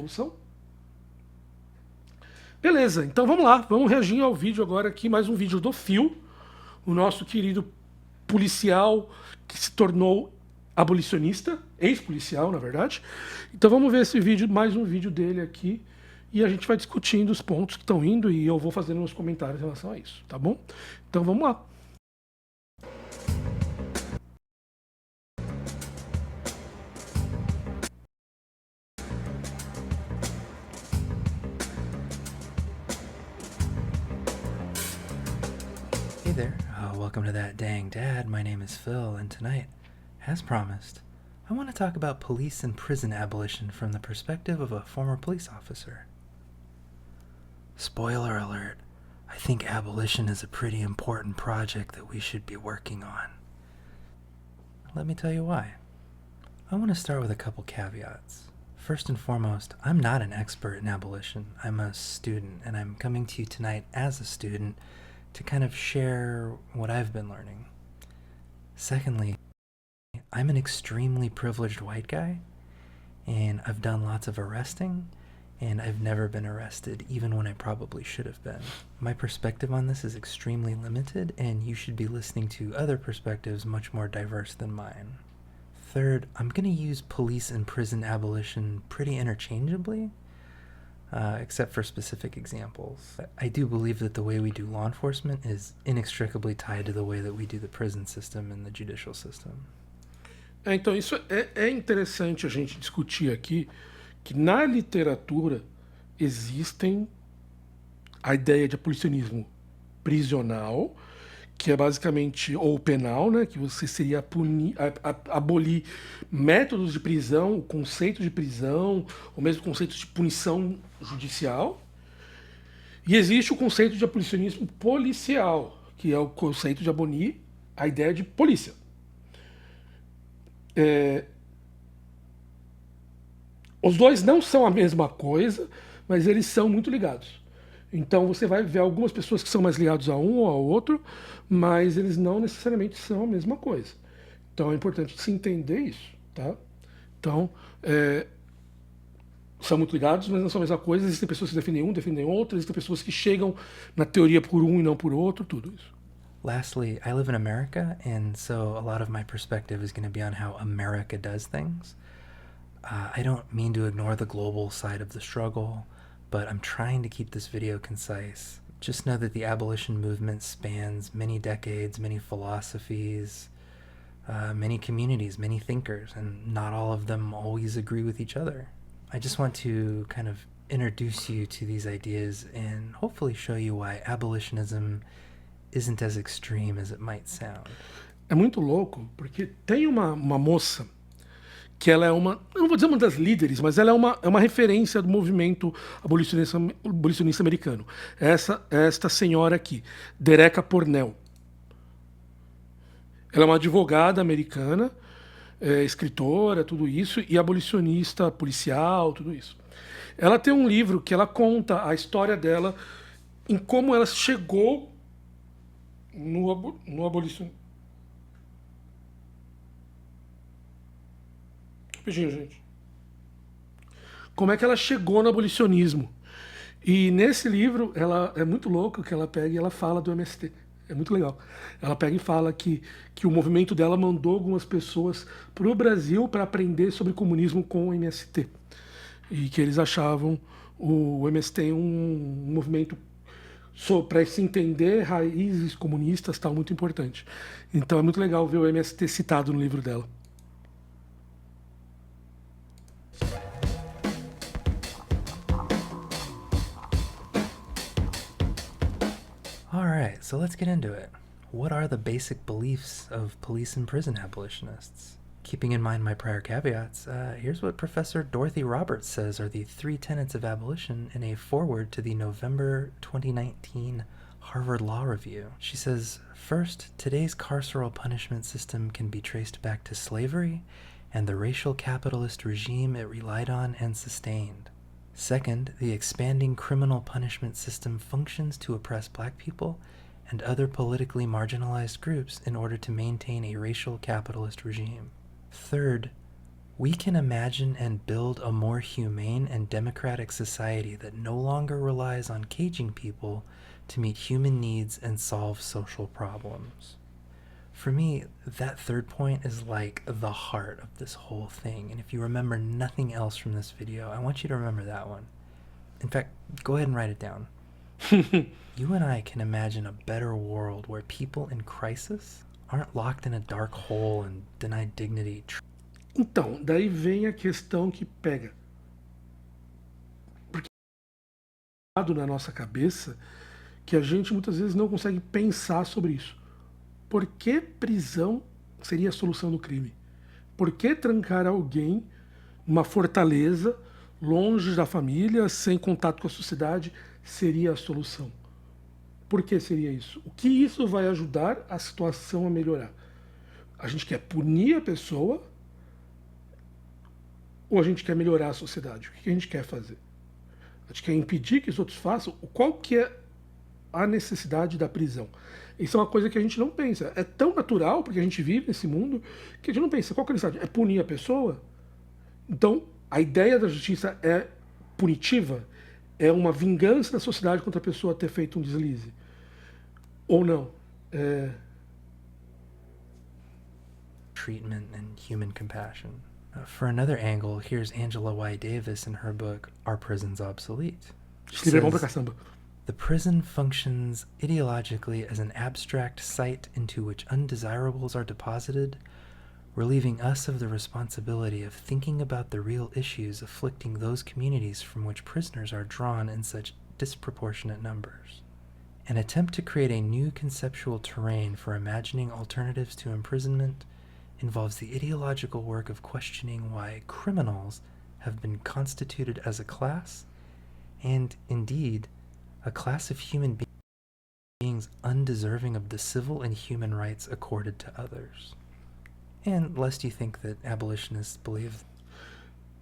solução? Beleza, então vamos lá, vamos reagir ao vídeo agora aqui, mais um vídeo do Phil, o nosso querido policial que se tornou abolicionista, ex-policial, na verdade. Então vamos ver esse vídeo, mais um vídeo dele aqui, e a gente vai discutindo os pontos que estão indo e eu vou fazendo uns comentários em relação a isso, tá bom? Então vamos lá. Hey there, welcome to That Dang Dad. My name is Phil, and tonight, as promised, I want to talk about police and prison abolition from the perspective of a former police officer. Spoiler alert, I think abolition is a pretty important project that we should be working on. Let me tell you why. I want to start with a couple caveats. First and foremost, I'm not an expert in abolition. I'm a student, and I'm coming to you tonight as a student to kind of share what I've been learning. Secondly, I'm an extremely privileged white guy, and I've done lots of arresting, and I've never been arrested, even when I probably should have been. My perspective on this is extremely limited, and you should be listening to other perspectives much more diverse than mine. Third, I'm going to use police and prison abolition pretty interchangeably, except for specific examples. I do believe that the way we do law enforcement is inextricably tied to the way that we do the prison system and the judicial system. Então isso é interessante a gente discutir aqui, que na literatura existem a ideia de abolicionismo prisional, que é basicamente, ou penal, né, que você seria abolir métodos de prisão, o conceito de prisão, o mesmo conceito de punição judicial. E existe o conceito de abolicionismo policial, que é o conceito de abolir a ideia de polícia. Os dois não são a mesma coisa, mas eles são muito ligados. Então você vai ver algumas pessoas que são mais ligados a um ou ao outro, mas eles não necessariamente são a mesma coisa. Então é importante se entender isso, tá? Então, são muito ligados, mas não são a mesma coisa. Existem pessoas que defendem um, defendem outro, existem pessoas que chegam na teoria por um e não por outro, tudo isso. Lastly, I live in America, and so a lot of my perspective is going to be on how America does things. I don't mean to ignore the global side of the struggle, but I'm trying to keep this video concise. Just know that the abolition movement spans many decades, many philosophies, many communities, many thinkers, and not all of them always agree with each other. I just want to kind of introduce you to these ideas and hopefully show you why abolitionism isn't as extreme as it might sound. É muito louco, porque tem uma moça que ela é uma, não vou dizer uma das líderes, mas ela é uma referência do movimento abolicionista americano. Esta senhora aqui, Dereka Pornell. Ela é uma advogada americana, escritora, tudo isso, e abolicionista policial, tudo isso. Ela tem um livro que ela conta a história dela em como ela chegou no abolicionismo. Rapidinho, gente. Como é que ela chegou no abolicionismo? E nesse livro, ela é muito louco que ela pega e ela fala do MST. É muito legal. Ela pega e fala que o movimento dela mandou algumas pessoas para o Brasil para aprender sobre comunismo com o MST. E que eles achavam o MST um movimento para se entender raízes comunistas, tal, muito importante. Então é muito legal ver o MST citado no livro dela. Alright, so let's get into it. What are the basic beliefs of police and prison abolitionists? Keeping in mind my prior caveats, here's what Professor Dorothy Roberts says are the 3 tenets of abolition in a foreword to the November 2019 Harvard Law Review. She says, first, today's carceral punishment system can be traced back to slavery and the racial capitalist regime it relied on and sustained. Second, the expanding criminal punishment system functions to oppress black people and other politically marginalized groups in order to maintain a racial capitalist regime. Third, We can imagine and build a more humane and democratic society that no longer relies on caging people to meet human needs and solve social problems. For me, that third point is like the heart of this whole thing, and if you remember nothing else from this video, I want you to remember that one. In fact, go ahead and write it down. You and I can imagine a better world where people in crisis aren't locked in a dark hole and denied dignity. Então, daí vem a questão que pega. Porque na nossa cabeça que a gente muitas vezes não consegue pensar sobre isso. Por que prisão seria a solução do crime? Por que trancar alguém numa fortaleza, longe da família, sem contato com a sociedade, seria a solução? Por que seria isso? O que isso vai ajudar a situação a melhorar? A gente quer punir a pessoa ou a gente quer melhorar a sociedade? O que a gente quer fazer? A gente quer impedir que os outros façam? Qual que é a necessidade da prisão? Isso é uma coisa que a gente não pensa. É tão natural, porque a gente vive nesse mundo, que a gente não pensa. Qual que é a necessidade? É punir a pessoa? Então, a ideia da justiça é punitiva? É uma vingança da sociedade contra a pessoa ter feito um deslize? Ou não? Treatment and human compassion. For another angle, here's Angela Y. Davis in her book, Are Prisons Obsolete? Esse livro é bom pra caçamba. The prison functions ideologically as an abstract site into which undesirables are deposited, relieving us of the responsibility of thinking about the real issues afflicting those communities from which prisoners are drawn in such disproportionate numbers. An attempt to create a new conceptual terrain for imagining alternatives to imprisonment involves the ideological work of questioning why criminals have been constituted as a class, and indeed, a class of human beings undeserving of the civil and human rights accorded to others. And lest you think that abolitionists believe...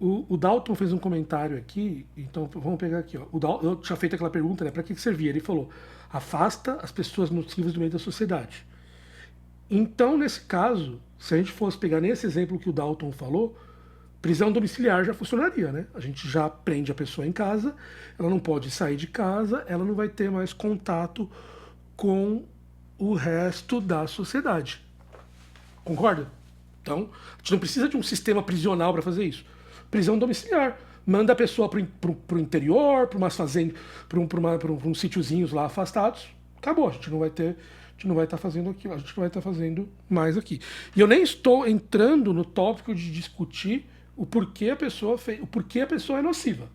O Dalton fez um comentário aqui, então vamos pegar aqui. Ó. Eu tinha feito aquela pergunta, né, para que servia? Ele falou, afasta as pessoas nocivas do meio da sociedade. Então, nesse caso, se a gente fosse pegar nesse exemplo que o Dalton falou, prisão domiciliar já funcionaria, né? A gente já prende a pessoa em casa, ela não pode sair de casa, ela não vai ter mais contato com o resto da sociedade. Concorda? Então, a gente não precisa de um sistema prisional para fazer isso. Prisão domiciliar. Manda a pessoa para o interior, para umas fazendas, para uns sítiozinhos lá afastados. Acabou, a gente não vai estar fazendo aquilo, a gente não vai estar fazendo mais aqui. E eu nem estou entrando no tópico de discutir o porquê a pessoa é nociva.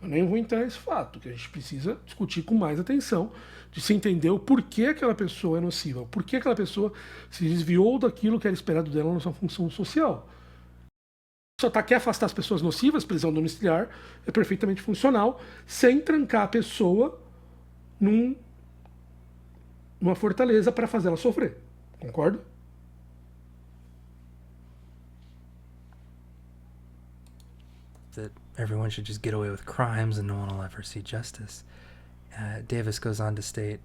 Eu nem vou entrar nesse fato, que a gente precisa discutir com mais atenção, de se entender o porquê aquela pessoa é nociva, o porquê aquela pessoa se desviou daquilo que era esperado dela na sua função social. Só quer afastar as pessoas nocivas, prisão domiciliar é perfeitamente funcional, sem trancar a pessoa numa fortaleza para fazer ela sofrer. Concorda? That everyone should just get away with crimes and no one will ever see justice. Davis goes on to state,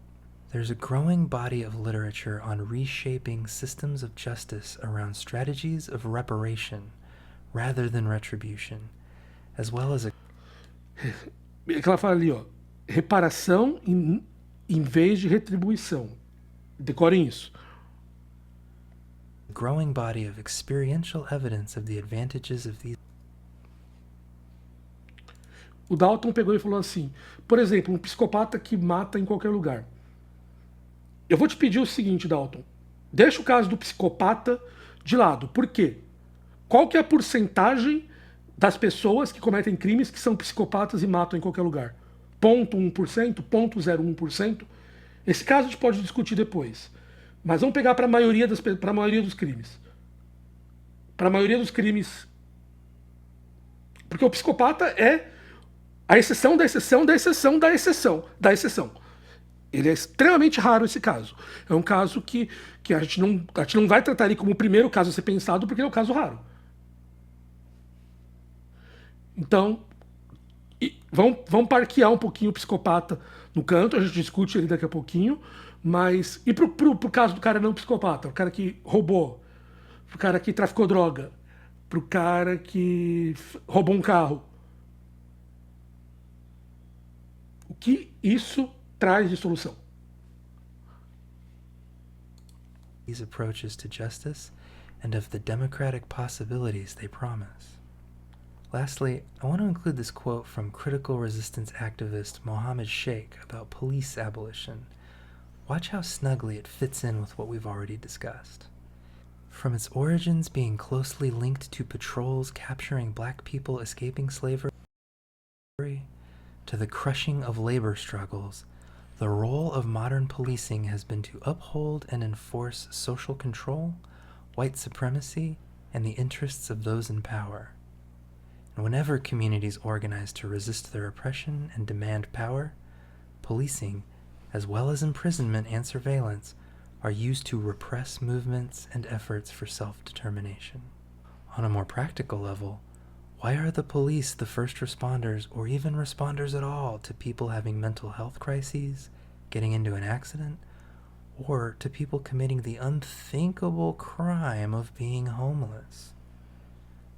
there's a growing body of literature on reshaping systems of justice around strategies of reparation rather than retribution, as well as a... É que ela fala ali, ó, reparação em vez de retribuição. Decorem isso. growing body of experiential evidence of the advantages of these. O Dalton pegou e falou assim, por exemplo, um psicopata que mata em qualquer lugar. Eu vou te pedir o seguinte, Dalton, deixa o caso do psicopata de lado. Por quê? Qual que é a porcentagem das pessoas que cometem crimes que são psicopatas e matam em qualquer lugar? 0,1%? 0,01%? Esse caso a gente pode discutir depois. Mas vamos pegar para a maioria dos crimes. Para a maioria dos crimes. Porque o psicopata é a exceção da exceção da exceção da exceção da exceção. Ele é extremamente raro esse caso. É um caso que a gente não vai tratar ele como o primeiro caso a ser pensado, porque é um caso raro. Então, vamos parquear um pouquinho o psicopata no canto, a gente discute ele daqui a pouquinho, mas... E pro caso do cara não psicopata, o cara que roubou, o cara que traficou droga, pro cara que roubou um carro. O que isso traz de solução? These approaches to justice and of the democratic possibilities they promise. Lastly, I want to include this quote from critical resistance activist Mohammed Sheikh about police abolition. Watch how snugly it fits in with what we've already discussed. From its origins being closely linked to patrols capturing black people escaping slavery, to the crushing of labor struggles, the role of modern policing has been to uphold and enforce social control, white supremacy, and the interests of those in power. And whenever communities organize to resist their oppression and demand power, policing, as well as imprisonment and surveillance, are used to repress movements and efforts for self-determination. On a more practical level, why are the police the first responders, or even responders at all, to people having mental health crises, getting into an accident, or to people committing the unthinkable crime of being homeless?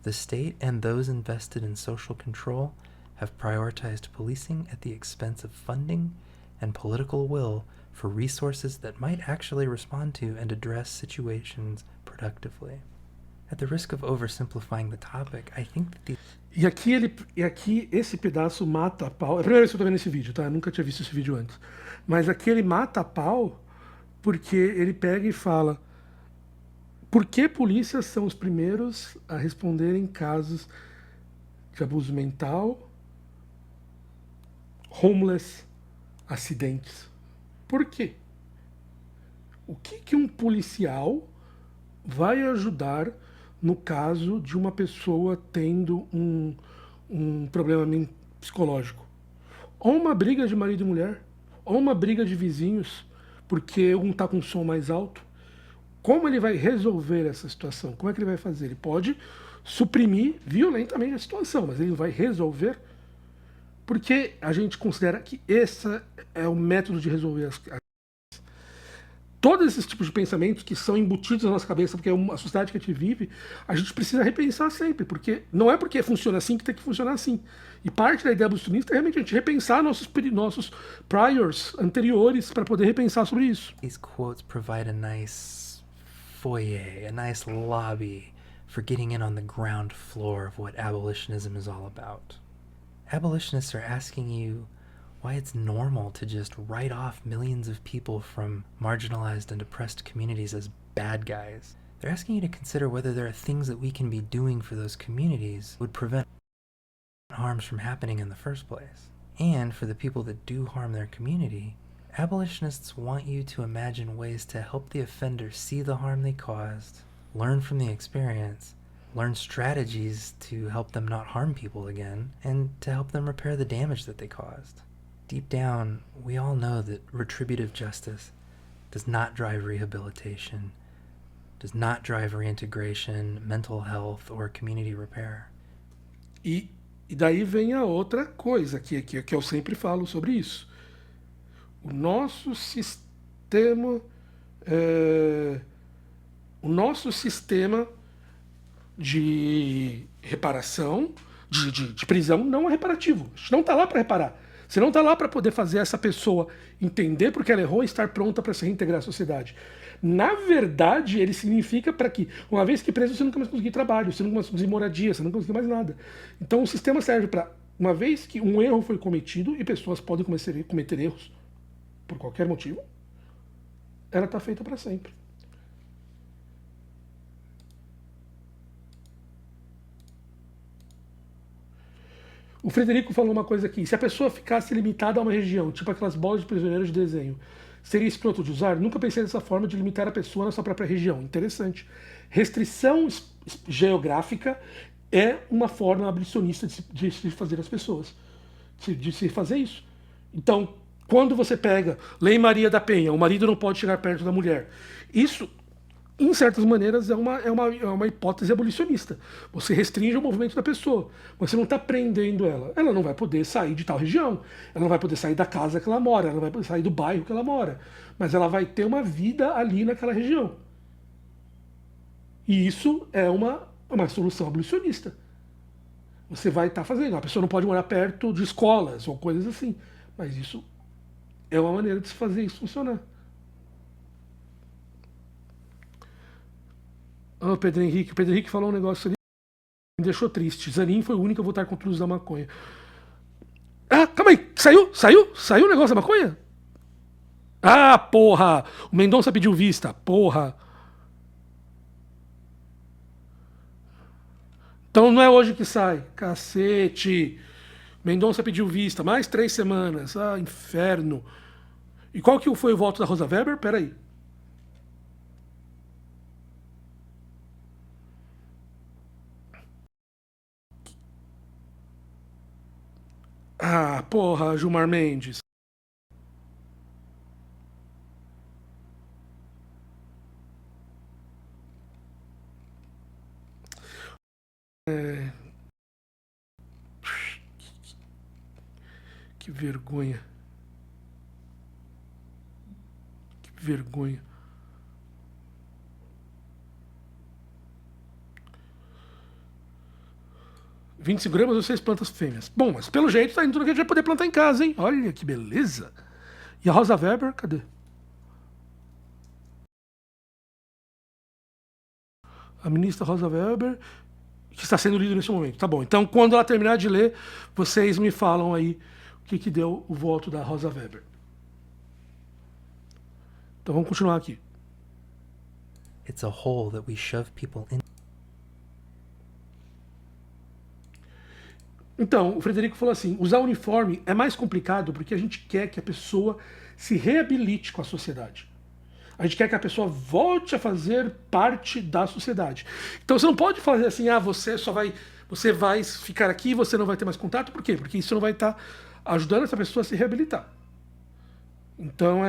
The state and those invested in social control have prioritized policing at the expense of funding and political will for resources that might actually respond to and address situations productively. At the risk of oversimplifying the topic, I think that E aqui esse pedaço mata a pau. É a primeira vez que eu tô vendo esse vídeo, tá? Eu nunca tinha visto esse vídeo antes. Mas aqui ele mata a pau porque ele pega e fala: por que polícias são os primeiros a responder em casos de abuso mental, homeless, acidentes? Por quê? O que um policial vai ajudar no caso de uma pessoa tendo um problema psicológico? Ou uma briga de marido e mulher, ou uma briga de vizinhos, porque um está com som mais alto. Como ele vai resolver essa situação? Como é que ele vai fazer? Ele pode suprimir violentamente a situação, mas ele vai resolver, porque a gente considera que esse é o método de resolver as todos esses tipos de pensamentos que são embutidos na nossa cabeça, porque é uma sociedade que a gente vive, a gente precisa repensar sempre, porque não é porque funciona assim que tem que funcionar assim. E parte da ideia abolicionista é realmente a gente repensar nossos priors anteriores para poder repensar sobre isso. these quotes provide a nice foyer, a nice lobby for getting in on the ground floor of what abolitionism is all about. Abolitionists are asking you why it's normal to just write off millions of people from marginalized and oppressed communities as bad guys. They're asking you to consider whether there are things that we can be doing for those communities that would prevent harms from happening in the first place. And for the people that do harm their community, abolitionists want you to imagine ways to help the offender see the harm they caused, learn from the experience, learn strategies to help them not harm people again, and to help them repair the damage that they caused. Deep down, we all know that retributive justice does not drive rehabilitation, does not drive reintegration, mental health, or community repair. E daí vem a outra coisa que eu sempre falo sobre isso. O nosso sistema de reparação, de prisão, não é reparativo. A gente não está lá para reparar. Você não está lá para poder fazer essa pessoa entender porque ela errou e estar pronta para se reintegrar à sociedade. Na verdade, ele significa para que, uma vez que preso, você nunca mais conseguir trabalho, você nunca mais conseguir moradia, você nunca conseguir mais nada. Então o sistema serve para, uma vez que um erro foi cometido, e pessoas podem cometer erros por qualquer motivo, ela está feita para sempre. O Frederico falou uma coisa aqui: se a pessoa ficasse limitada a uma região, tipo aquelas bolas de prisioneiros de desenho, seria escroto de usar? Nunca pensei dessa forma de limitar a pessoa na sua própria região. Interessante. Restrição geográfica é uma forma abolicionista de se fazer as pessoas, de se fazer isso. Então, quando você pega Lei Maria da Penha, o marido não pode chegar perto da mulher, isso, em certas maneiras, é uma hipótese abolicionista. Você restringe o movimento da pessoa. Você não está prendendo ela. Ela não vai poder sair de tal região. Ela não vai poder sair da casa que ela mora. Ela não vai poder sair do bairro que ela mora. Mas ela vai ter uma vida ali naquela região. E isso é uma é uma solução abolicionista. Você vai estar fazendo. A pessoa não pode morar perto de escolas ou coisas assim. Mas isso é uma maneira de se fazer isso funcionar. O Pedro Henrique falou um negócio ali que me deixou triste. Zanin foi o único a votar contra o uso da maconha. Ah, calma aí. Saiu o negócio da maconha? Ah, porra. O Mendonça pediu vista. Porra. Então não é hoje que sai. Cacete. Mendonça pediu vista. Mais 3 semanas. Ah, inferno. E qual que foi o voto da Rosa Weber? Peraí. Ah, porra, Gilmar Mendes. É... Que vergonha. Que vergonha. £25 ou 6 plantas fêmeas. Bom, mas pelo jeito tá indo tudo que a gente vai poder plantar em casa, hein? Olha que beleza. E a Rosa Weber, cadê? A ministra Rosa Weber, que está sendo lido nesse momento. Tá bom, então quando ela terminar de ler, vocês me falam aí o que deu o voto da Rosa Weber. Então vamos continuar aqui. It's a hole that we shove people in. Então, o Frederico falou assim, usar uniforme é mais complicado porque a gente quer que a pessoa se reabilite com a sociedade. A gente quer que a pessoa volte a fazer parte da sociedade. Então você não pode fazer assim, você vai ficar aqui e você não vai ter mais contato. Por quê? Porque isso não vai estar ajudando essa pessoa a se reabilitar. Então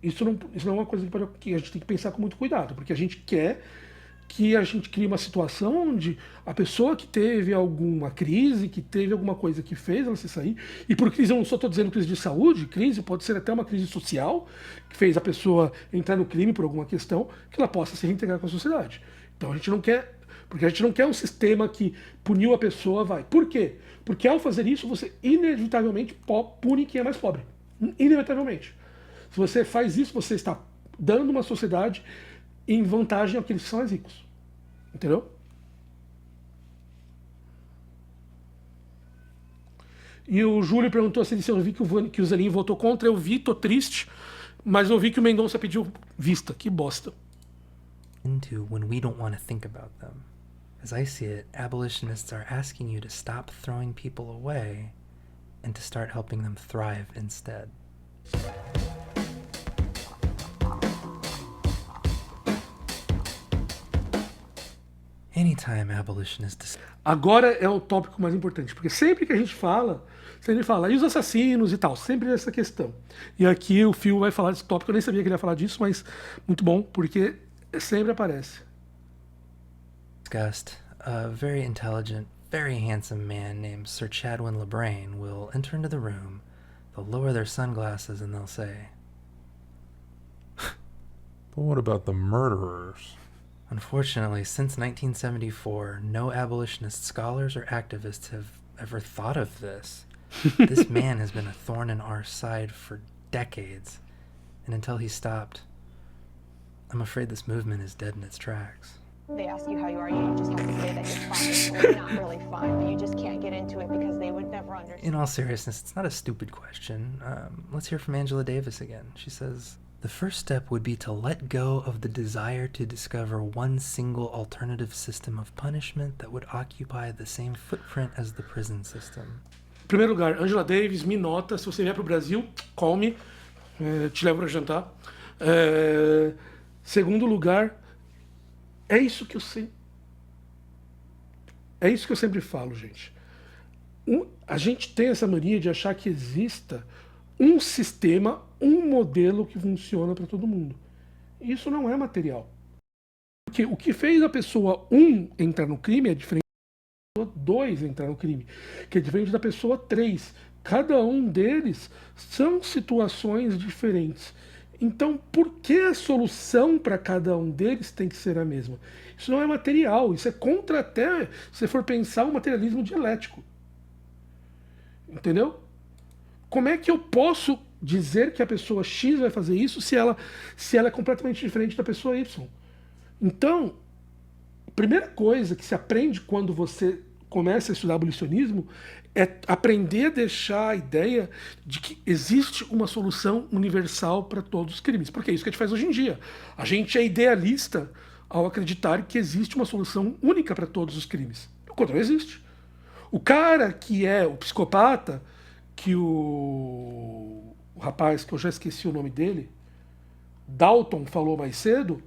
isso não é uma coisa que a gente tem que pensar com muito cuidado, porque a gente quer que a gente crie uma situação onde a pessoa que teve alguma crise, que teve alguma coisa que fez ela se sair, e por crise eu não só estou dizendo crise de saúde, crise pode ser até uma crise social, que fez a pessoa entrar no crime por alguma questão, que ela possa se reintegrar com a sociedade. Então a gente não quer, porque a gente não quer um sistema que puniu a pessoa, vai. Por quê? Porque ao fazer isso, você inevitavelmente pune quem é mais pobre. Inevitavelmente. Se você faz isso, você está dando uma sociedade em vantagem àqueles que são mais ricos. Entendeu? E o Júlio perguntou se eu vi que o Zanin votou contra. Eu vi, tô triste, mas eu vi que o Mendonça pediu vista. Que bosta. Into when we don't want to think about them. As I see it, abolitionists are asking you to stop throwing people away and to start helping them thrive instead. Anytime abolitionists... Agora é o tópico mais importante, porque sempre que a gente fala, e os assassinos e tal, sempre essa questão. E aqui o Phil vai falar desse tópico, eu nem sabia que ele ia falar disso, mas muito bom, porque sempre aparece. Discussed, a very intelligent, very handsome man named Sir Chadwin Lebrain will enter into the room, they'll lower their sunglasses and they'll say... But what about the murderers? Unfortunately, since 1974, no abolitionist scholars or activists have ever thought of this. This man has been a thorn in our side for decades, and until he stopped, I'm afraid this movement is dead in its tracks. They ask you how you are, you just have to say that you're fine. It's really not really fine, but you just can't get into it because they would never understand. In all seriousness, it's not a stupid question. Let's hear from Angela Davis again. She says, the first step would be to let go of the desire to discover one single alternative system of punishment that would occupy the same footprint as the prison system. Em primeiro lugar, Angela Davis, me nota, se você vier para o Brasil, call me, te levo para jantar. Segundo lugar, é isso que eu sempre falo, gente. A gente tem essa mania de achar que exista um sistema, um modelo que funciona para todo mundo. Isso não é material. Porque o que fez a pessoa 1 entrar no crime é diferente da pessoa 2 entrar no crime, que é diferente da pessoa 3. Cada um deles são situações diferentes. Então, por que a solução para cada um deles tem que ser a mesma? Isso não é material, isso é contra até, se você for pensar, o materialismo dialético. Entendeu? Como é que eu posso dizer que a pessoa X vai fazer isso se ela é completamente diferente da pessoa Y? Então, a primeira coisa que se aprende quando você começa a estudar abolicionismo é aprender a deixar a ideia de que existe uma solução universal para todos os crimes. Porque é isso que a gente faz hoje em dia. A gente é idealista ao acreditar que existe uma solução única para todos os crimes. Quando não existe. O cara que é o psicopata, que o rapaz, que eu já esqueci o nome dele, Dalton falou mais cedo,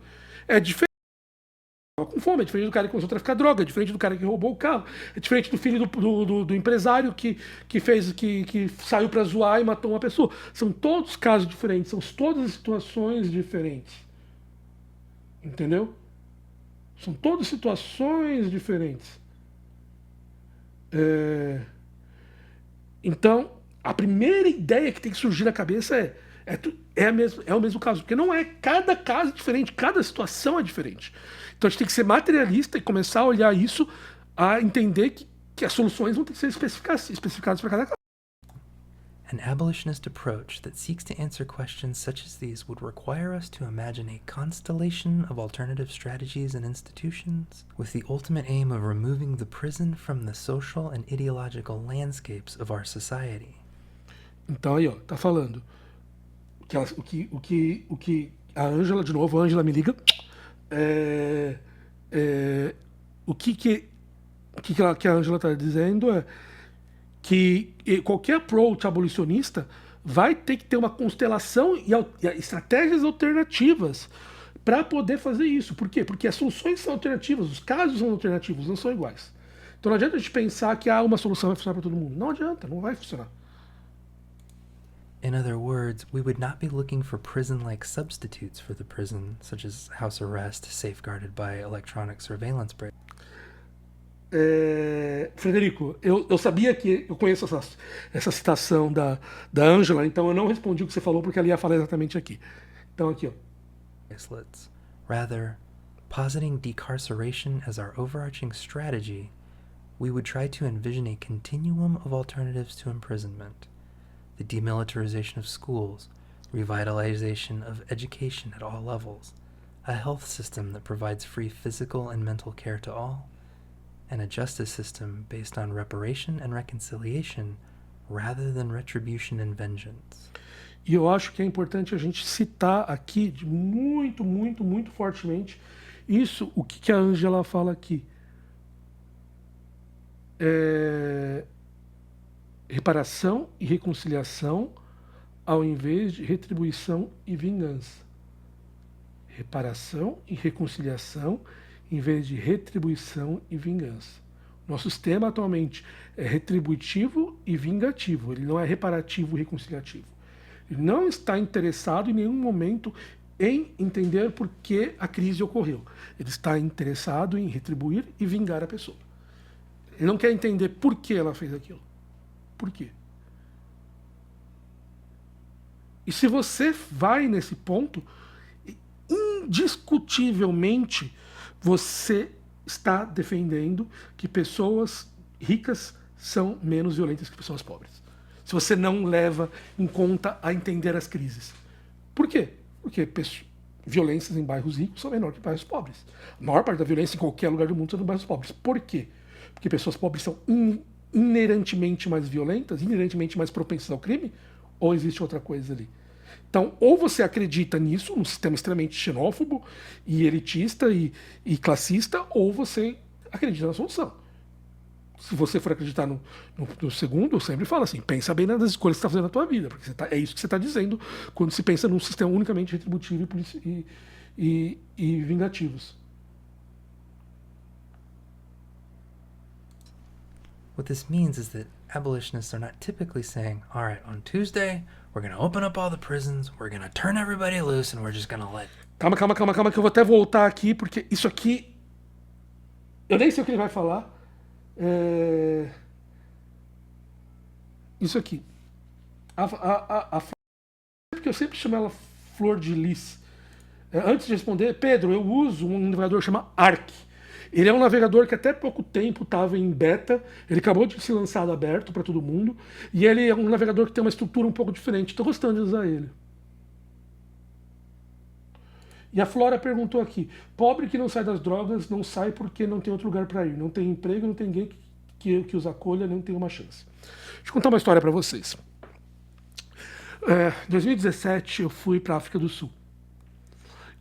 é diferente. Com fome, é diferente do cara que começou a traficar droga, é diferente do cara que roubou o carro, é diferente do filho do empresário que saiu pra zoar e matou uma pessoa. São todos casos diferentes, são todas situações diferentes. Entendeu? São todas situações diferentes. Então, a primeira ideia que tem que surgir na cabeça é o mesmo caso, porque não é, cada caso é diferente, cada situação é diferente. Então a gente tem que ser materialista e começar a olhar isso, a entender que as soluções vão ter que ser especificadas para cada caso. An abolitionist approach that seeks to answer questions such as these would require us to imagine a constellation of alternative strategies and institutions, with the ultimate aim of removing the prison from the social and ideological landscapes of our society. Então aí, ó, tá falando o que a Ângela, de novo, a Ângela me liga, o que a Ângela está dizendo é que qualquer approach abolicionista vai ter que ter uma constelação e estratégias alternativas para poder fazer isso. Por quê? Porque as soluções são alternativas, os casos são alternativos, não são iguais. Então não adianta a gente pensar que uma solução vai funcionar para todo mundo. Não adianta, não vai funcionar. In other words, we would not be looking for prison-like substitutes for the prison, such as house arrest safeguarded by electronic surveillance. Frederico, eu sabia que eu conheço essa citação da Ângela, então eu não respondi o que você falou porque ela ia falar exatamente aqui. Então aqui, ó. Rather, positing decarceration as our overarching strategy, we would try to envision a continuum of alternatives to imprisonment. The demilitarization of schools, revitalization of education at all levels, a health system that provides free physical and mental care to all, and a justice system based on reparation and reconciliation rather than retribution and vengeance. E eu acho que é importante a gente citar aqui muito, muito, muito fortemente isso, o que a Ângela fala aqui. Reparação e reconciliação ao invés de retribuição e vingança. Reparação e reconciliação em vez de retribuição e vingança. Nosso sistema atualmente é retributivo e vingativo, ele não é reparativo e reconciliativo. Ele não está interessado em nenhum momento em entender por que a crise ocorreu. Ele está interessado em retribuir e vingar a pessoa. Ele não quer entender por que ela fez aquilo. Por quê? E se você vai nesse ponto, indiscutivelmente você está defendendo que pessoas ricas são menos violentas que pessoas pobres. Se você não leva em conta a entender as crises. Por quê? Porque violências em bairros ricos são menores que bairros pobres. A maior parte da violência em qualquer lugar do mundo são em bairros pobres. Por quê? Porque pessoas pobres são inerentemente mais violentas, inerentemente mais propensas ao crime, ou existe outra coisa ali? Então, ou você acredita nisso, num sistema extremamente xenófobo e elitista e classista, ou você acredita na solução. Se você for acreditar no segundo, eu sempre falo assim, pensa bem nas escolhas que você está fazendo na tua vida, porque é isso que você está dizendo quando se pensa num sistema unicamente retributivo e vingativos. What this means is that abolitionists are not typically saying, all right, on Tuesday, we're going to open up all the prisons, we're going to turn everybody loose, and we're just going to let... Calma, que eu vou até voltar aqui, porque isso aqui... Eu nem sei o que ele vai falar. Isso aqui. Porque eu sempre chamo ela Flor de Lis. Antes de responder, Pedro, eu uso um navegador que chama Arc. Ele é um navegador que até pouco tempo estava em beta, ele acabou de ser lançado aberto para todo mundo, e ele é um navegador que tem uma estrutura um pouco diferente. Estou gostando de usar ele. E a Flora perguntou aqui, pobre que não sai das drogas, não sai porque não tem outro lugar para ir. Não tem emprego, não tem ninguém que os acolha, não tem uma chance. Deixa eu contar uma história para vocês. Em 2017 eu fui para a África do Sul.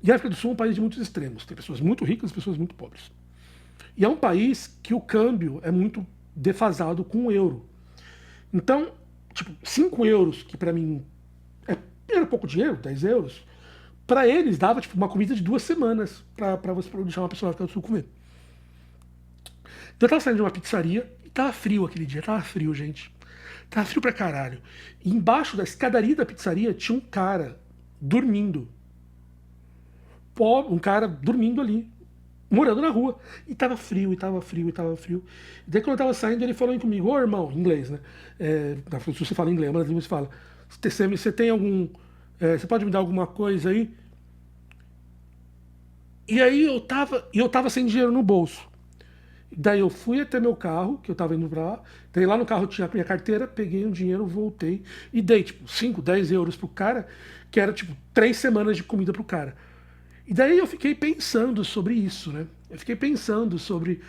E a África do Sul é um país de muitos extremos. Tem pessoas muito ricas e pessoas muito pobres. E é um país que o câmbio é muito defasado com o euro. Então, tipo, 5 euros, que para mim era pouco dinheiro, 10 euros, para eles dava tipo uma comida de 2 semanas para você deixar uma pessoa na África do Sul comer. Então eu tava saindo de uma pizzaria e tava frio aquele dia, tava frio, gente. Tava frio pra caralho. E embaixo da escadaria da pizzaria tinha um cara dormindo. Um cara dormindo ali, morando na rua. E tava frio, e tava frio, e tava frio. E daí quando eu tava saindo, ele falou comigo, ô irmão, em inglês, né? Se você fala inglês, mas você fala, você tem algum... você pode me dar alguma coisa aí? E aí eu tava sem dinheiro no bolso. Daí eu fui até meu carro, que eu tava indo pra lá. Daí lá no carro tinha a minha carteira, peguei um dinheiro, voltei e dei tipo 5, 10 euros pro cara, que era tipo 3 semanas de comida pro cara. E daí eu fiquei pensando sobre isso, né? Eu fiquei pensando sobre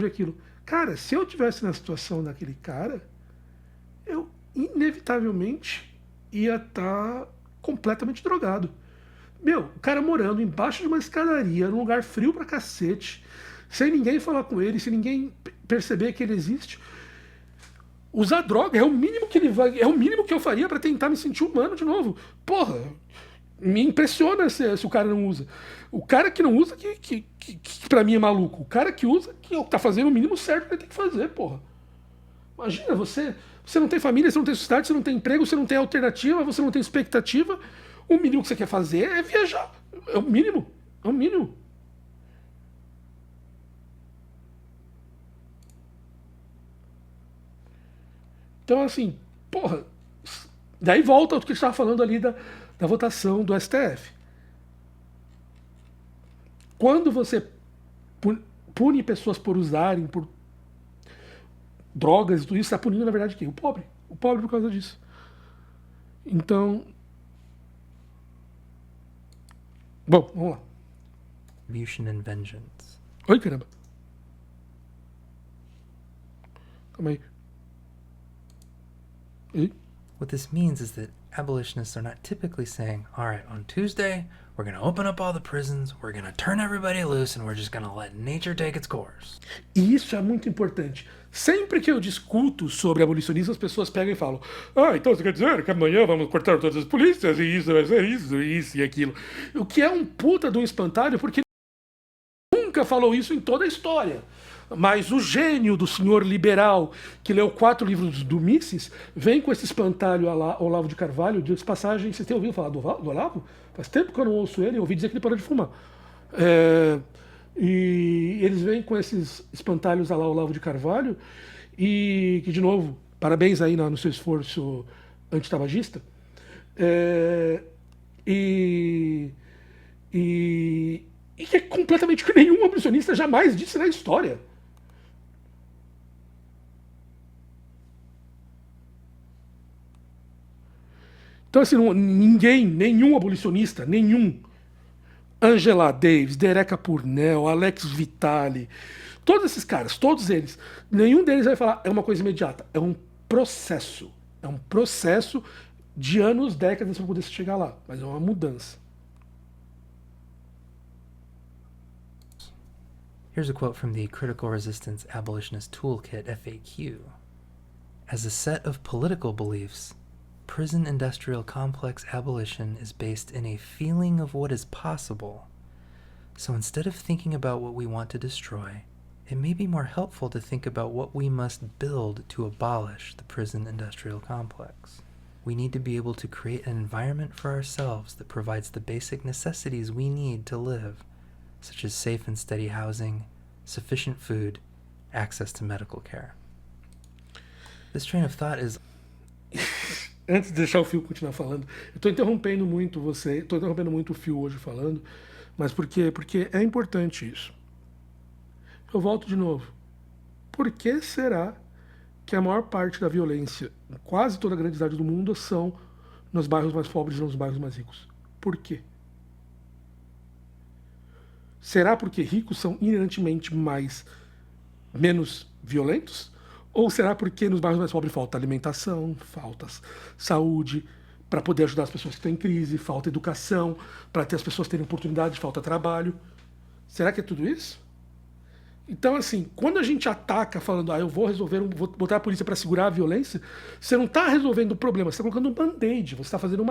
aquilo. Cara, se eu tivesse na situação daquele cara, eu inevitavelmente ia estar completamente drogado. Meu, o cara morando embaixo de uma escadaria, num lugar frio pra cacete, sem ninguém falar com ele, sem ninguém perceber que ele existe. Usar droga é o mínimo que ele vai, é o mínimo que eu faria pra tentar me sentir humano de novo. Porra, me impressiona se o cara não usa. O cara que não usa, que pra mim é maluco. O cara que usa, que tá fazendo o mínimo certo que ele tem que fazer, porra. Imagina, você não tem família, você não tem sociedade, você não tem emprego, você não tem alternativa, você não tem expectativa. O mínimo que você quer fazer é viajar. É o mínimo. É o mínimo. Então, assim, porra. Daí volta ao que a gente estava falando ali da votação do STF. Quando você pune pessoas por usarem, por drogas e tudo isso, está punindo, na verdade, quem? O pobre. O pobre por causa disso. Então. Bom, vamos lá. Retribution and vengeance. Oi, caramba. Calma aí. E? What this means is that abolitionists are not typically saying, all right, on Tuesday, we're going to open up all the prisons, we're going to turn everybody loose, and we're just going to let nature take its course. E isso é muito importante. Sempre que eu discuto sobre abolicionismo, as pessoas pegam e falam, então você quer dizer que amanhã vamos cortar todas as polícias, e isso vai ser isso e aquilo. O que é um puta de um espantalho, porque nunca falou isso em toda a história. Mas o gênio do senhor liberal, que leu 4 livros do Mises, vem com esse espantalho Olavo de Carvalho. De passagem, você tem ouvido falar do Olavo? Faz tempo que eu não ouço ele, eu ouvi dizer que ele parou de fumar. E eles vêm com esses espantalhos Olavo de Carvalho, e que, de novo, parabéns aí no seu esforço antitabagista. E que é completamente que nenhum abolicionista jamais disse na história. Então, assim, nenhum abolicionista, Angela Davis, Dereka Purnell, Alex Vitali, todos esses caras, todos eles, nenhum deles vai falar é uma coisa imediata, é um processo. É um processo de anos, décadas para poder chegar lá, mas é uma mudança. Here's a quote from the Critical Resistance Abolitionist Toolkit, FAQ. As a set of political beliefs, prison industrial complex abolition is based in a feeling of what is possible. So instead of thinking about what we want to destroy, it may be more helpful to think about what we must build to abolish the prison industrial complex. We need to be able to create an environment for ourselves that provides the basic necessities we need to live, such as safe and steady housing, sufficient food, access to medical care. This train of thought is... Antes de deixar o Phil continuar falando, eu tô interrompendo muito você, tô interrompendo muito o Phil hoje falando, mas por quê? Porque é importante isso. Eu volto de novo. Por que será que a maior parte da violência em quase toda a grande cidade do mundo são nos bairros mais pobres e nos bairros mais ricos? Por quê? Será porque ricos são inerentemente menos violentos? Ou será porque nos bairros mais pobres falta alimentação, falta saúde, para poder ajudar as pessoas que estão em crise, falta educação, para ter as pessoas terem oportunidade, falta trabalho? Será que é tudo isso? Então, assim, quando a gente ataca falando, eu vou vou botar a polícia para segurar a violência, você não está resolvendo o problema, você está colocando um band-aid, você está fazendo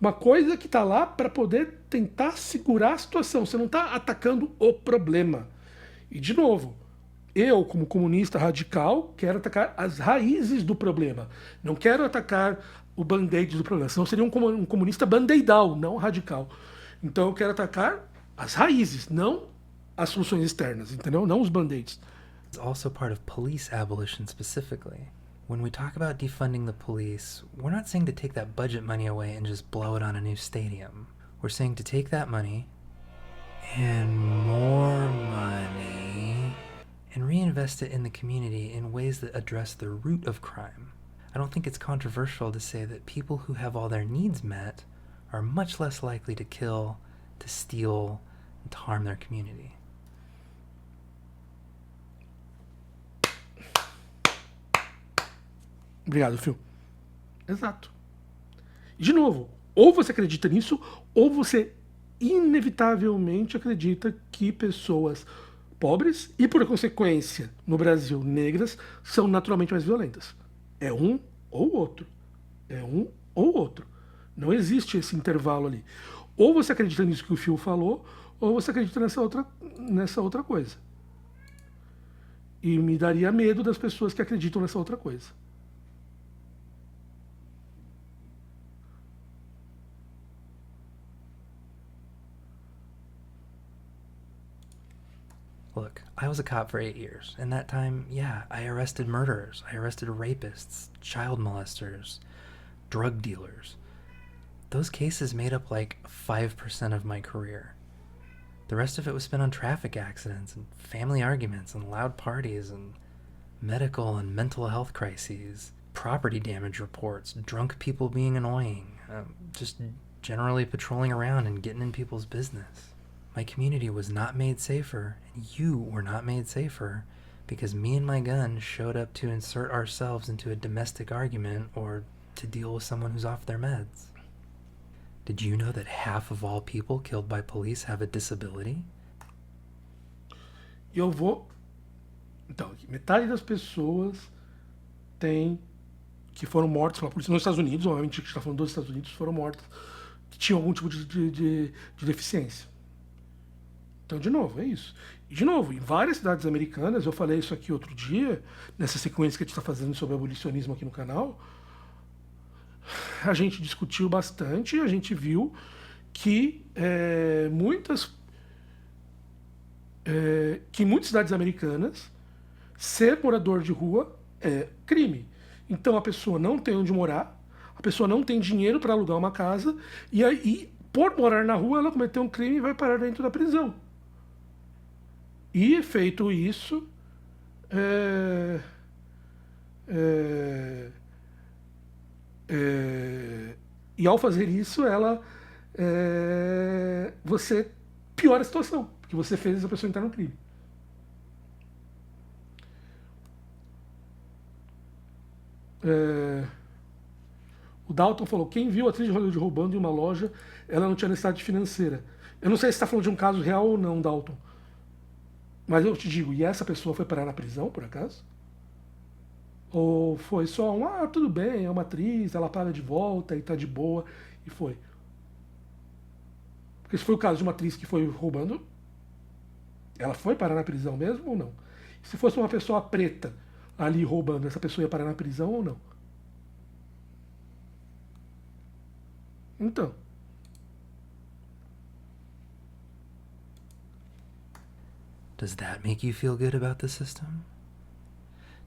uma coisa que está lá para poder tentar segurar a situação, você não está atacando o problema. E, de novo, eu, como comunista radical, quero atacar as raízes do problema, não quero atacar o band-aid do problema, senão seria um comunista band-aidal, não radical. Então, eu quero atacar as raízes, não as soluções externas, entendeu? Não os band-aids. It's also part of police abolition specifically. When we talk about defunding the police, we're not saying to take that budget money away and just blow it on a new stadium. We're saying to take that money and more money and reinvest it in the community in ways that address the root of crime. I don't think it's controversial to say that people who have all their needs met are much less likely to kill, to steal, and to harm their community. Obrigado, Phil. Exato. De novo, ou você acredita nisso, ou você inevitavelmente acredita que pessoas pobres e, por consequência, no Brasil, negras, são naturalmente mais violentas. É um ou outro. É um ou outro. Não existe esse intervalo ali. Ou você acredita nisso que o Phil falou, ou você acredita nessa outra coisa. E me daria medo das pessoas que acreditam nessa outra coisa. Look, I was a cop for 8 years. In that time, yeah, I arrested murderers, I arrested rapists, child molesters, drug dealers. Those cases made up like 5% of my career. The rest of it was spent on traffic accidents and family arguments and loud parties and medical and mental health crises, property damage reports, drunk people being annoying, just generally patrolling around and getting in people's business. My community was not made safer, and you were not made safer, because me and my gun showed up to insert ourselves into a domestic argument or to deal with someone who's off their meds. Did you know that half of all people killed by police have a disability? Então, metade das pessoas que foram mortas pela polícia nos Estados Unidos, obviamente a gente está falando dos Estados Unidos, foram mortas que tinham algum tipo de deficiência. Então, de novo, é isso. E, de novo, em várias cidades americanas, eu falei isso aqui outro dia, nessa sequência que a gente está fazendo sobre abolicionismo aqui no canal, a gente discutiu bastante e a gente viu que em muitas cidades americanas, ser morador de rua é crime. Então, a pessoa não tem onde morar, a pessoa não tem dinheiro para alugar uma casa, e aí, por morar na rua, ela cometeu um crime e vai parar dentro da prisão. E, feito isso, e ao fazer isso, você piora a situação, porque você fez essa pessoa entrar no crime. O Dalton falou, quem viu a atriz de Hollywood roubando em uma loja, ela não tinha necessidade financeira. Eu não sei se você está falando de um caso real ou não, Dalton. Mas eu te digo, e essa pessoa foi parar na prisão, por acaso? Ou foi só tudo bem, é uma atriz, ela paga de volta e tá de boa, e foi. Porque se foi o caso de uma atriz que foi roubando, ela foi parar na prisão mesmo ou não? E se fosse uma pessoa preta ali roubando, essa pessoa ia parar na prisão ou não? Então. Does that make you feel good about the system?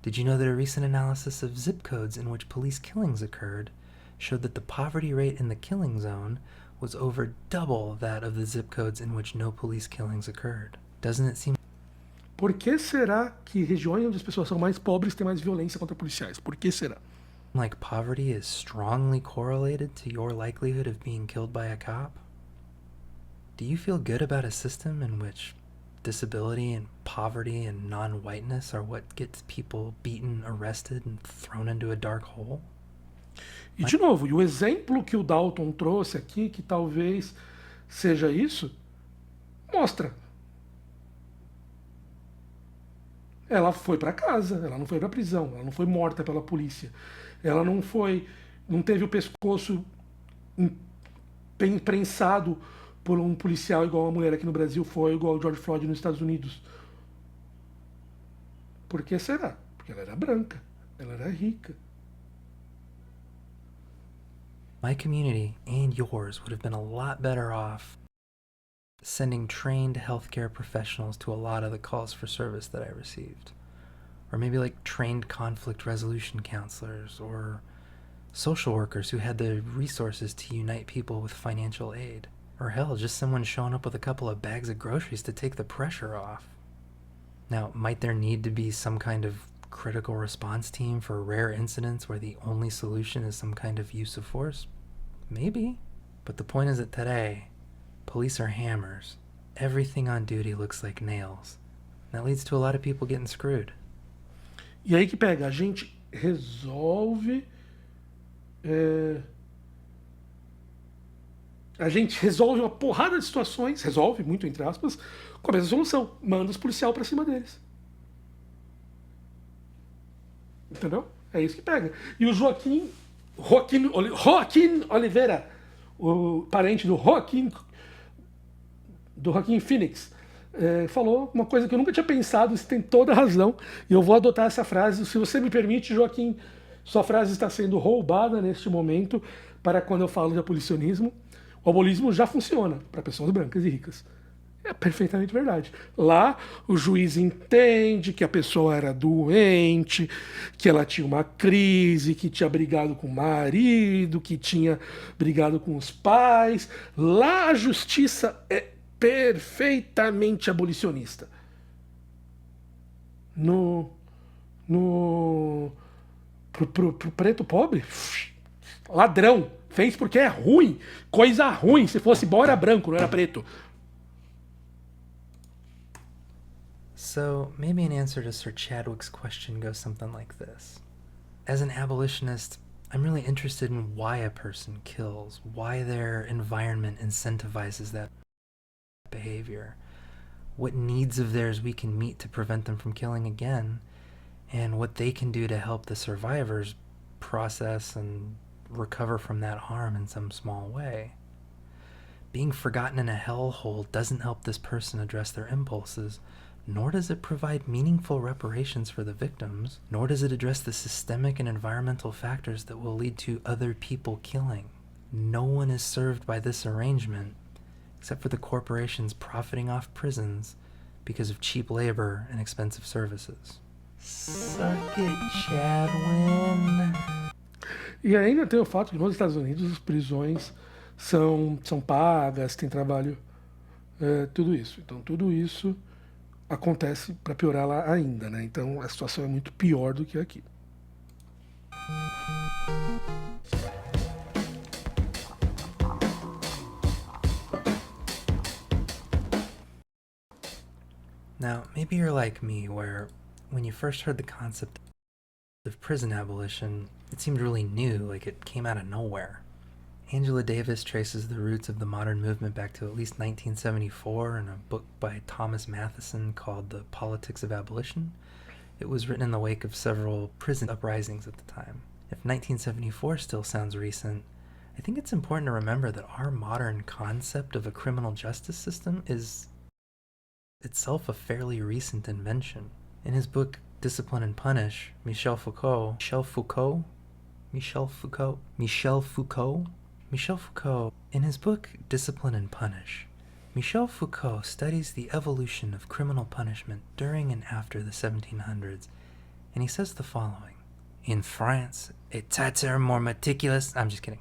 Did you know that a recent analysis of zip codes in which police killings occurred showed that the poverty rate in the killing zone was over double that of the zip codes in which no police killings occurred. Doesn't it seem Por que será que regiões onde as pessoas são mais pobres têm mais violência contra policiais? Por que será? like poverty is strongly correlated to your likelihood of being killed by a cop? Do you feel good about a system in which disability and poverty and non-whiteness are what gets people beaten, arrested, and thrown into a dark hole? E de novo, e o exemplo que o Dalton trouxe aqui, que talvez seja isso, mostra. Ela foi para casa, ela não foi para prisão, ela não foi morta pela polícia, ela não teve o pescoço prensado por um policial igual a mulher aqui no Brasil foi, igual o George Floyd nos Estados Unidos. Por que será? Porque ela era branca, ela era rica. My community and yours would have been a lot better off sending trained healthcare professionals to a lot of the calls for service that I received. Or maybe like trained conflict resolution counselors or social workers who had the resources to unite people with financial aid. Or hell, just someone showing up with a couple of bags of groceries to take the pressure off. Now, might there need to be some kind of critical response team for rare incidents where the only solution is some kind of use of force? Maybe. But the point is that today, police are hammers. Everything on duty looks like nails. That leads to a lot of people getting screwed. E aí que pega, a gente resolve. A gente resolve uma porrada de situações, resolve, muito entre aspas, com a mesma solução. Manda os policiais pra cima deles. Entendeu? É isso que pega. E o Joaquim Oliveira, o parente do Joaquim Phoenix, falou uma coisa que eu nunca tinha pensado, você tem toda a razão, e eu vou adotar essa frase. Se você me permite, Joaquim, sua frase está sendo roubada neste momento para quando eu falo de abolicionismo. O abolicionismo já funciona para pessoas brancas e ricas. É perfeitamente verdade. Lá, o juiz entende que a pessoa era doente, que ela tinha uma crise, que tinha brigado com o marido, que tinha brigado com os pais. Lá, a justiça é perfeitamente abolicionista. Pro preto pobre, ladrão. Fez porque é ruim. Coisa ruim. Se fosse bom, era branco, não era preto. So, maybe an answer to Sir Chadwick's question goes something like this. As an abolitionist, I'm really interested in why a person kills, why their environment incentivizes that behavior, what needs of theirs we can meet to prevent them from killing again, and what they can do to help the survivors process and recover from that harm in some small way. Being forgotten in a hellhole doesn't help this person address their impulses, nor does it provide meaningful reparations for the victims, nor does it address the systemic and environmental factors that will lead to other people killing. No one is served by this arrangement, except for the corporations profiting off prisons because of cheap labor and expensive services. Suck it, Chadwin. E ainda tem o fato que nos Estados Unidos as prisões são pagas, tem trabalho, tudo isso. Então tudo isso acontece para piorar lá ainda, né? Então a situação é muito pior do que aqui. Now, maybe you're like me, where when you first heard the concept of prison abolition, it seemed really new, like it came out of nowhere. Angela Davis traces the roots of the modern movement back to at least 1974 in a book by Thomas Matheson called The Politics of Abolition. It was written in the wake of several prison uprisings at the time. If 1974 still sounds recent, I think it's important to remember that our modern concept of a criminal justice system is itself a fairly recent invention. In his book Discipline and Punish, Michel Foucault, in his book Discipline and Punish, Michel Foucault studies the evolution of criminal punishment during and after the 1700s, and he says the following. In France, a tighter, more meticulous... I'm just kidding.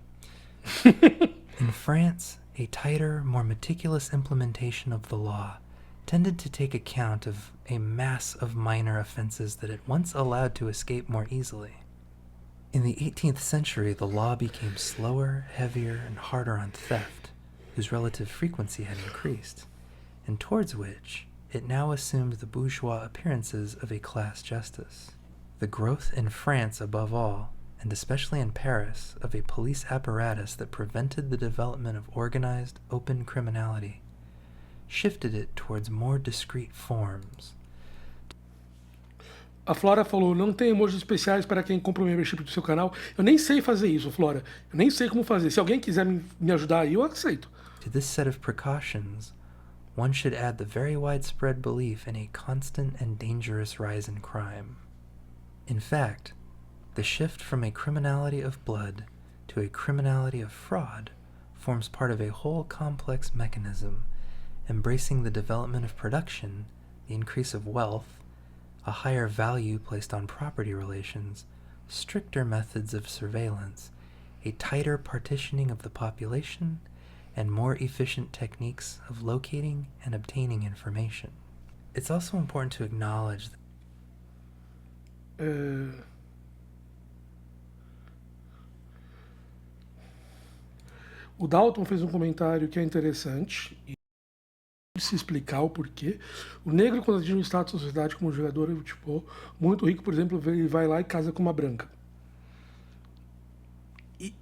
In France, a tighter, more meticulous implementation of the law tended to take account of a mass of minor offenses that it once allowed to escape more easily. In the 18th century, the law became slower, heavier, and harder on theft, whose relative frequency had increased, and towards which it now assumed the bourgeois appearances of a class justice. The growth in France above all, and especially in Paris, of a police apparatus that prevented the development of organized, open criminality, shifted it towards more discrete forms. A Flora falou, não tem emojis especiais para quem compra o membership do seu canal. Eu nem sei fazer isso, Flora. Eu nem sei como fazer. Se alguém quiser me ajudar aí, eu aceito. To this set of precautions, one should add the very widespread belief in a constant and dangerous rise in crime. In fact, the shift from a criminality of blood to a criminality of fraud forms part of a whole complex mechanism, embracing the development of production, the increase of wealth, a higher value placed on property relations, stricter methods of surveillance, a tighter partitioning of the population, and more efficient techniques of locating and obtaining information. It's also important to acknowledge that O Dalton fez um comentário que é interessante e se explicar o porquê. O negro, quando atinge um status na sociedade como jogador de futebol muito rico, por exemplo, ele vai lá e casa com uma branca. E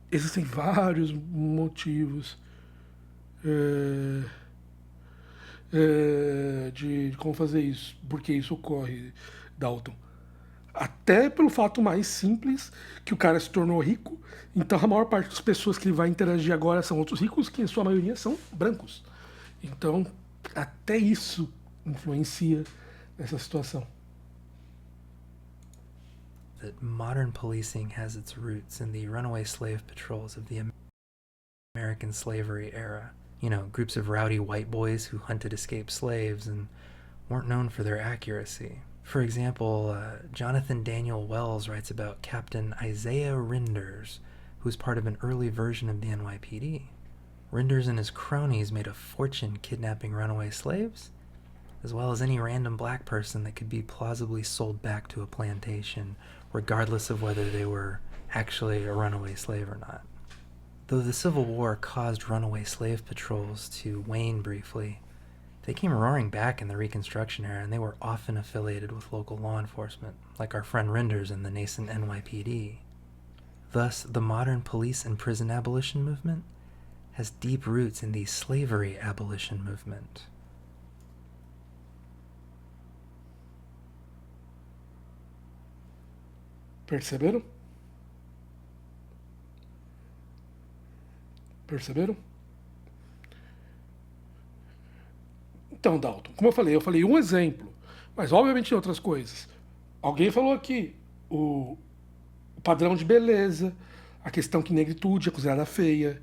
existem vários motivos de como fazer isso, porque isso ocorre, Dalton. Até pelo fato mais simples, que o cara se tornou rico, então a maior parte das pessoas que ele vai interagir agora são outros ricos, que em sua maioria são brancos. Então, até isso influencia nessa situação. That modern policing has its roots in the runaway slave patrols of the American slavery era. You know, groups of rowdy white boys who hunted escaped slaves and weren't known for their accuracy. For example, Jonathan Daniel Wells writes about Captain Isaiah Rinders, who was part of an early version of the NYPD. Rinders and his cronies made a fortune kidnapping runaway slaves, as well as any random black person that could be plausibly sold back to a plantation, regardless of whether they were actually a runaway slave or not. Though the Civil War caused runaway slave patrols to wane briefly, they came roaring back in the Reconstruction era, and they were often affiliated with local law enforcement, like our friend Rinders and the nascent NYPD. Thus, the modern police and prison abolition movement has deep roots in the slavery abolition movement. Perceberam? Perceberam? Então, Dalton, como eu falei um exemplo, mas obviamente tem outras coisas. Alguém falou aqui o padrão de beleza, a questão que negritude é considerada feia.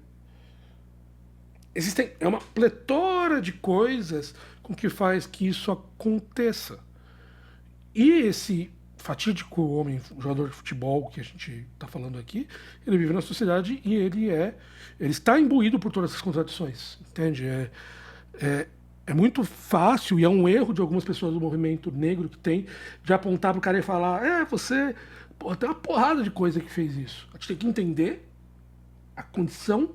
É uma pletora de coisas com que faz que isso aconteça. E esse fatídico homem, jogador de futebol que a gente está falando aqui, ele vive na sociedade e ele está imbuído por todas essas contradições, entende? É muito fácil, e é um erro de algumas pessoas do movimento negro que tem, de apontar pro cara e falar, você, tem uma porrada de coisa que fez isso. A gente tem que entender a condição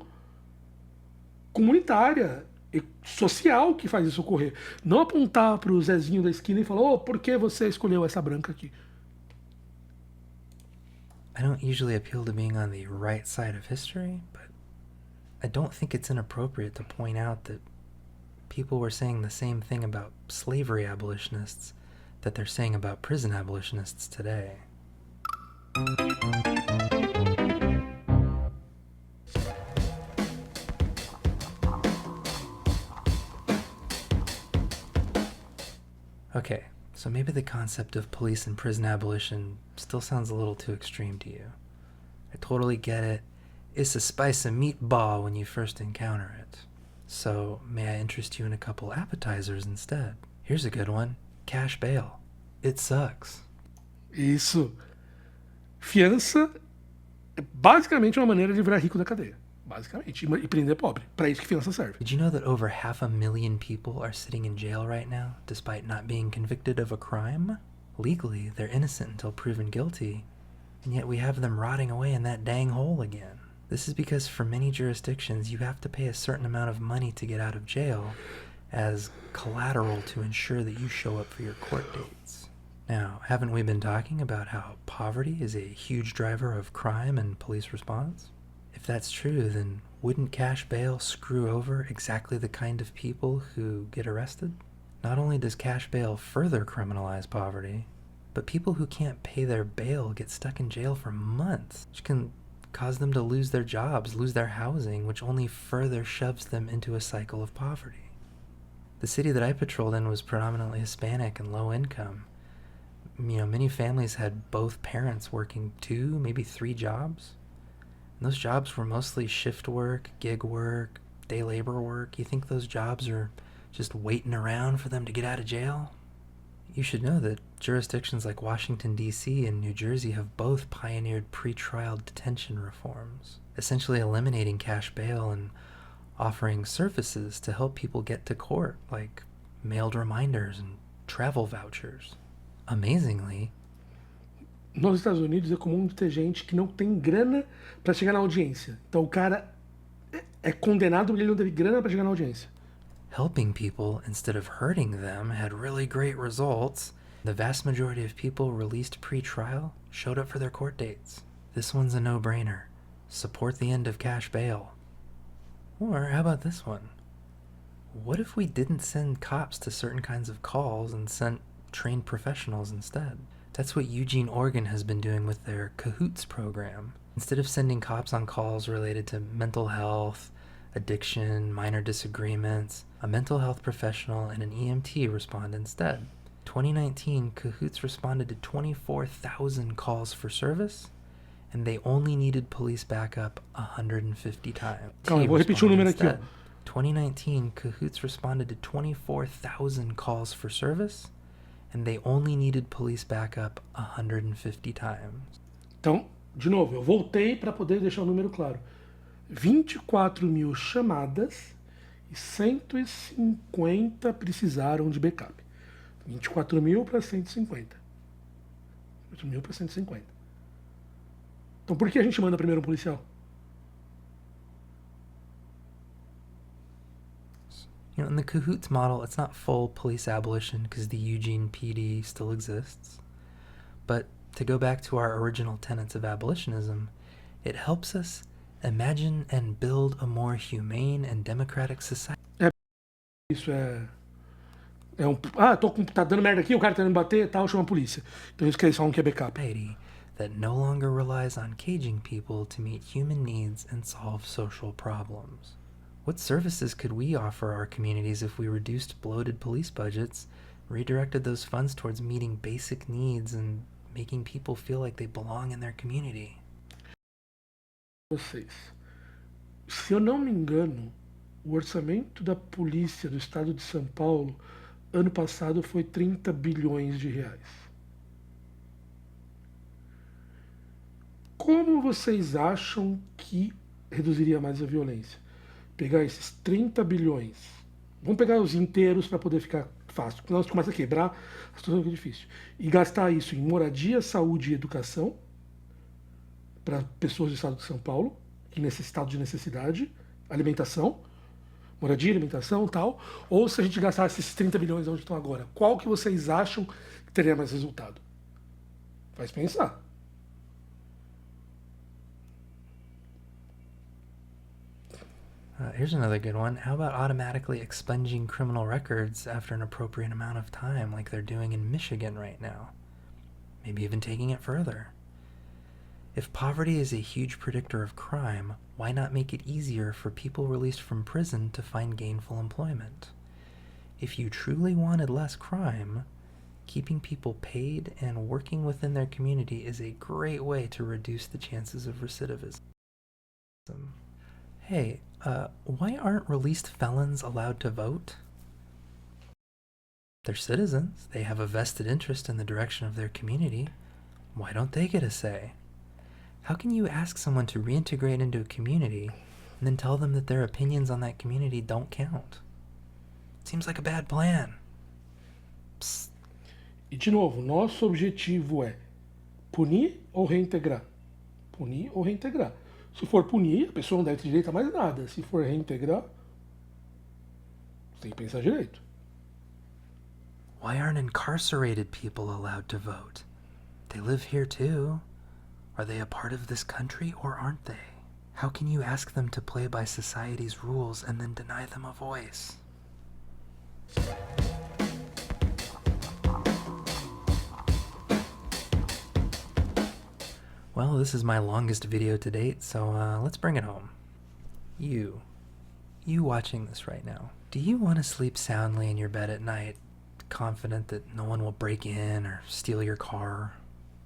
comunitária e social que faz isso ocorrer. Não apontar pro Zezinho da esquina e falar, por que você escolheu essa branca aqui? I don't usually appeal to being on the right side of history, but I don't think it's inappropriate to point out that people were saying the same thing about slavery abolitionists that they're saying about prison abolitionists today. Okay, so maybe the concept of police and prison abolition still sounds a little too extreme to you. I totally get it. It's a spice of meatball when you first encounter it. So, may I interest you in a couple appetizers instead? Here's a good one. Cash bail. It sucks. Isso. Fiança é basicamente uma maneira de livrar rico da cadeia. Basicamente. E prender pobre. Para isso que fiança serve. Did you know that over 500,000 people are sitting in jail right now, despite not being convicted of a crime? Legally, they're innocent until proven guilty, and yet we have them rotting away in that dang hole again. This is because for many jurisdictions, you have to pay a certain amount of money to get out of jail as collateral to ensure that you show up for your court dates. Now, haven't we been talking about how poverty is a huge driver of crime and police response? If that's true, then wouldn't cash bail screw over exactly the kind of people who get arrested? Not only does cash bail further criminalize poverty, but people who can't pay their bail get stuck in jail for months, which can cause them to lose their jobs, lose their housing, which only further shoves them into a cycle of poverty. The city that I patrolled in was predominantly Hispanic and low income. Many families had both parents working 2, maybe 3 jobs. And those jobs were mostly shift work, gig work, day labor work. You think those jobs are just waiting around for them to get out of jail? You should know that jurisdictions like Washington, D.C. and New Jersey have both pioneered pretrial detention reforms, essentially eliminating cash bail and offering services to help people get to court, like mailed reminders and travel vouchers. Amazingly, Nos Estados Unidos é comum ter gente que não tem grana para chegar na audiência. Então o cara é condenado porque ele não teve grana para chegar na audiência. helping people instead of hurting them had really great results. The vast majority of people released pre-trial showed up for their court dates. This one's a no-brainer. Support the end of cash bail. Or how about this one? What if we didn't send cops to certain kinds of calls and sent trained professionals instead? That's what Eugene, Oregon has been doing with their Cahoots program. Instead of sending cops on calls related to mental health, addiction, minor disagreements, a mental health professional and an EMT respond instead. 2019, Cahoots responded to 24,000 calls for service, and they only needed police backup 150 times. Calma, eu vou repetir o número aqui, ó. 2019, Cahoots responded to 24,000 calls for service, and they only needed police backup 150 times. Então, de novo, eu voltei para poder deixar o número claro. 24 mil chamadas e 150 precisaram de backup. 24 mil para 150. 24 mil para 150. Então por que a gente manda primeiro um policial? In the Cahoots model, it's not full police abolition because the Eugene PD still exists. But to go back to our original tenets of abolitionism, it helps us imagine and build a more humane and democratic society. Isso tá dando merda aqui, o cara tá me bater, tal, chama a polícia. Então isso que eles falam que é backup. That no longer relies on caging people to meet human needs and solve social problems. What services could we offer our communities if we reduced bloated police budgets, redirected those funds towards meeting basic needs and making people feel like they belong in their community? Vocês. Se eu não me engano, o orçamento da polícia do estado de São Paulo ano passado foi 30 bilhões de reais. Como vocês acham que reduziria mais a violência? Pegar esses 30 bilhões, vamos pegar os inteiros para poder ficar fácil, porque nós começa a quebrar, a situação fica difícil. E gastar isso em moradia, saúde e educação para pessoas do estado de São Paulo, nesse estado de necessidade, alimentação, moradia, alimentação e tal, ou se a gente gastasse esses 30 bilhões onde estão agora, qual que vocês acham que teria mais resultado? Faz pensar. Here's another good one. How about automatically expunging criminal records after an appropriate amount of time, like they're doing in Michigan right now? Maybe even taking it further. If poverty is a huge predictor of crime, why not make it easier for people released from prison to find gainful employment? If you truly wanted less crime, keeping people paid and working within their community is a great way to reduce the chances of recidivism. Hey, why aren't released felons allowed to vote? They're citizens. They have a vested interest in the direction of their community. Why don't they get a say? How can you ask someone to reintegrate into a community and then tell them that their opinions on that community don't count? Seems like a bad plan. Psst. E de novo, nosso objetivo é punir ou reintegrar? Punir ou reintegrar. Se for punir, a pessoa não deve ter direito a mais nada. Se for reintegrar, você tem que pensar direito. Why aren't incarcerated people allowed to vote? They live here too. Are they a part of this country or aren't they? How can you ask them to play by society's rules and then deny them a voice? Well, this is my longest video to date, so let's bring it home. You watching this right now, do you want to sleep soundly in your bed at night, confident that no one will break in or steal your car?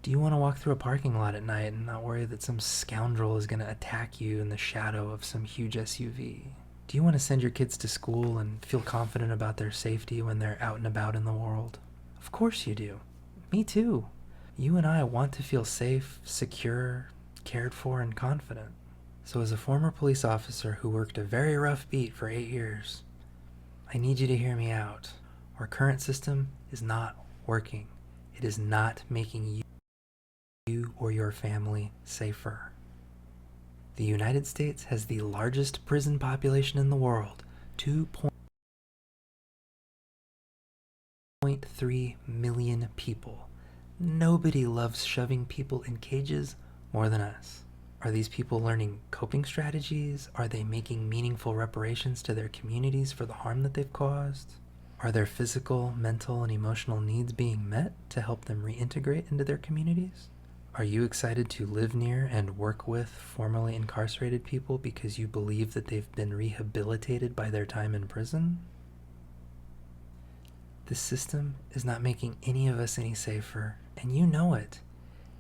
Do you want to walk through a parking lot at night and not worry that some scoundrel is going to attack you in the shadow of some huge SUV? Do you want to send your kids to school and feel confident about their safety when they're out and about in the world? Of course you do. Me too. You and I want to feel safe, secure, cared for, and confident. So as a former police officer who worked a very rough beat for 8 years, I need you to hear me out. Our current system is not working. It is not making you or your family safer. The United States has the largest prison population in the world, 2.3 million people. Nobody loves shoving people in cages more than us. Are these people learning coping strategies? Are they making meaningful reparations to their communities for the harm that they've caused? Are their physical, mental, and emotional needs being met to help them reintegrate into their communities? Are you excited to live near and work with formerly incarcerated people because you believe that they've been rehabilitated by their time in prison? This system is not making any of us any safer, and you know it.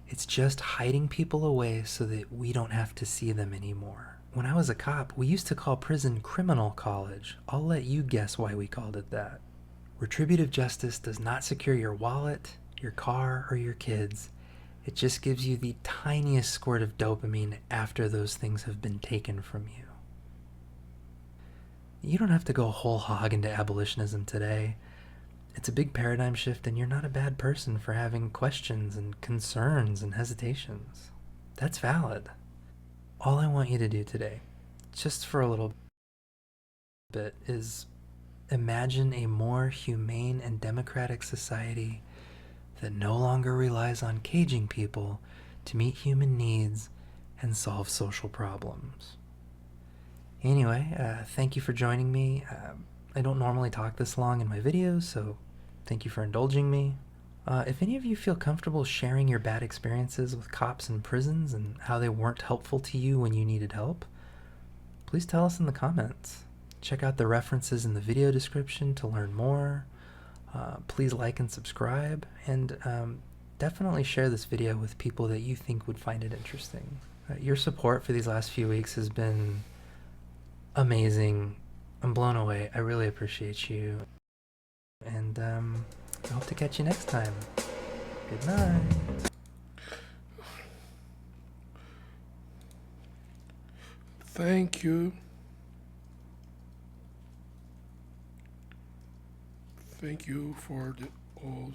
It's just hiding people away so that we don't have to see them anymore. When I was a cop, we used to call prison criminal college. I'll let you guess why we called it that. Retributive justice does not secure your wallet, your car, or your kids. It just gives you the tiniest squirt of dopamine after those things have been taken from you. You don't have to go whole hog into abolitionism today. It's a big paradigm shift, and you're not a bad person for having questions and concerns and hesitations. That's valid. All I want you to do today, just for a little bit, is imagine a more humane and democratic society that no longer relies on caging people to meet human needs and solve social problems. Anyway, thank you for joining me. I don't normally talk this long in my videos, so thank you for indulging me. If any of you feel comfortable sharing your bad experiences with cops in prisons and how they weren't helpful to you when you needed help, please tell us in the comments. Check out the references in the video description to learn more. Please like and subscribe, and definitely share this video with people that you think would find it interesting. Your support for these last few weeks has been amazing. I'm blown away. I really appreciate you. And I hope to catch you next time. Good night. Thank you. Thank you for the all.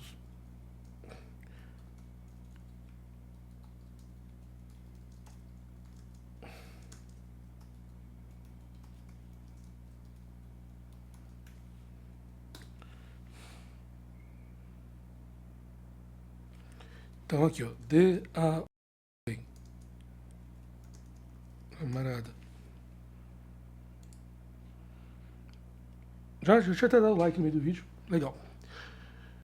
Então aqui, ó, D-A... Camarada. Já tinha até dado like no meio do vídeo. Legal.